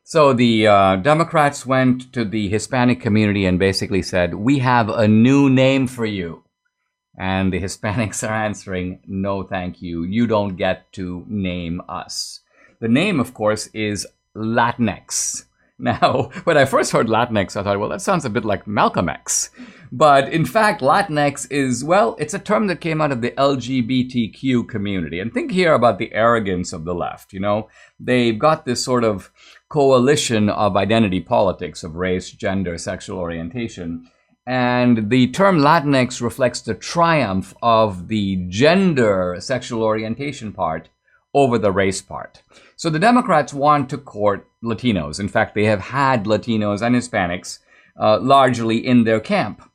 So the Democrats went to the Hispanic community and basically said, we have a new name for you. And the Hispanics are answering, no, thank you. You don't get to name us. The name, of course, is Latinx. Now, when I first heard Latinx, I thought, well, that sounds a bit like Malcolm X. But in fact, Latinx is, well, it's a term that came out of the LGBTQ community. And think here about the arrogance of the left. You know, they've got this sort of coalition of identity politics, of race, gender, sexual orientation. And the term Latinx reflects the triumph of the gender, sexual orientation part over the race part. So the Democrats want to court Latinos. In fact, they have had Latinos and Hispanics largely in their camp.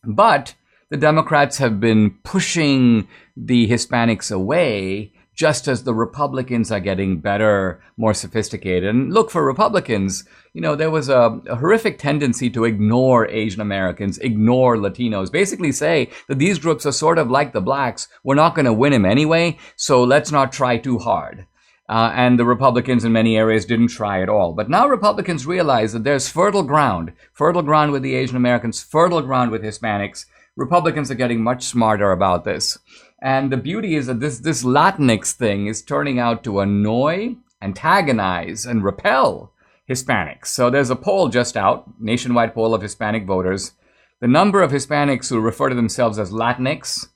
But the Democrats have been pushing the Hispanics away just as the Republicans are getting better, more sophisticated. And look, for Republicans, you know, there was a horrific tendency to ignore Asian Americans, ignore Latinos, basically say that these groups are sort of like the blacks. We're not going to win them anyway, so let's not try too hard. And the Republicans in many areas didn't try at all. But now Republicans realize that there's fertile ground with the Asian Americans, fertile ground with Hispanics. Republicans are getting much smarter about this. And the beauty is that this Latinx thing is turning out to annoy, antagonize, and repel Hispanics. So there's a poll just out, nationwide poll of Hispanic voters. The number of Hispanics who refer to themselves as Latinx,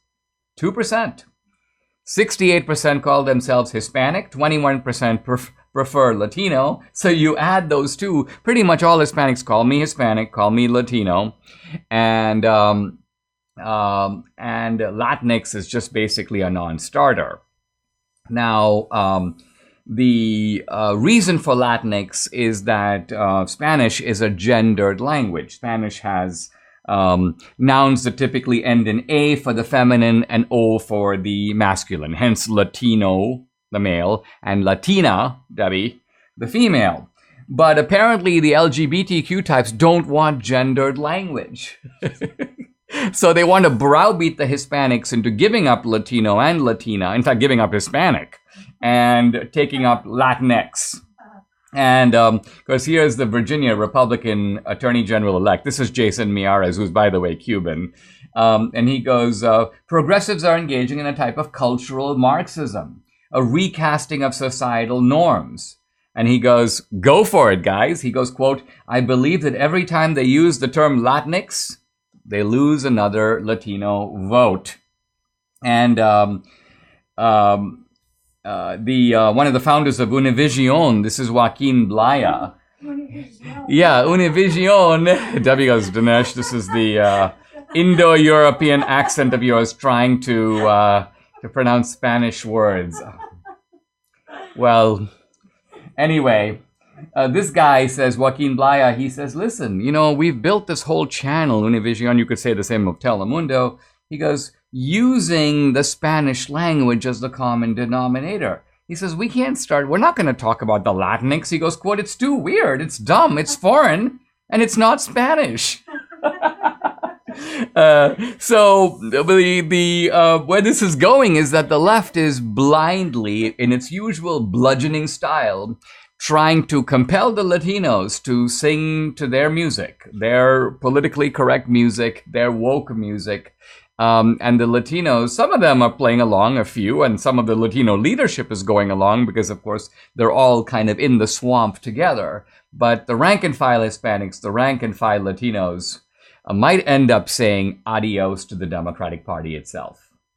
2%. 68% call themselves Hispanic, 21% prefer Latino. So you add those two, pretty much all Hispanics call me Hispanic, call me Latino. And Latinx is just basically a non-starter. Now, the reason for Latinx is that Spanish is a gendered language. Spanish has nouns that typically end in A for the feminine and O for the masculine, hence Latino, the male, and Latina, Debbie, the female. But apparently the LGBTQ types don't want gendered language. So they want to browbeat the Hispanics into giving up Latino and Latina, in fact, giving up Hispanic and taking up Latinx. And because here's the Virginia Republican Attorney General-elect. This is Jason Miyares, who's, by the way, Cuban. And he goes, progressives are engaging in a type of cultural Marxism, a recasting of societal norms. And he goes, go for it, guys. He goes, quote, I believe that every time they use the term Latinx, they lose another Latino vote. And one of the founders of Univision, this is Joaquin Blaya. Yeah, Univision. Debbie goes, Dinesh, this is the Indo-European accent of yours trying to pronounce Spanish words. Well, anyway, this guy says, Joaquin Blaya, he says, listen, you know, we've built this whole channel, Univision, you could say the same of Telemundo. He goes, using the Spanish language as the common denominator. He says, we can't start, we're not going to talk about the Latinx. He goes, quote, it's too weird, it's dumb, it's foreign, and it's not Spanish. So where this is going is that the left is blindly, in its usual bludgeoning style, trying to compel the Latinos to sing to their music, their politically correct music, their woke music. And the Latinos, some of them are playing along, a few, and some of the Latino leadership is going along because, of course, they're all kind of in the swamp together. But the rank and file Hispanics, the rank and file Latinos might end up saying adios to the Democratic Party itself.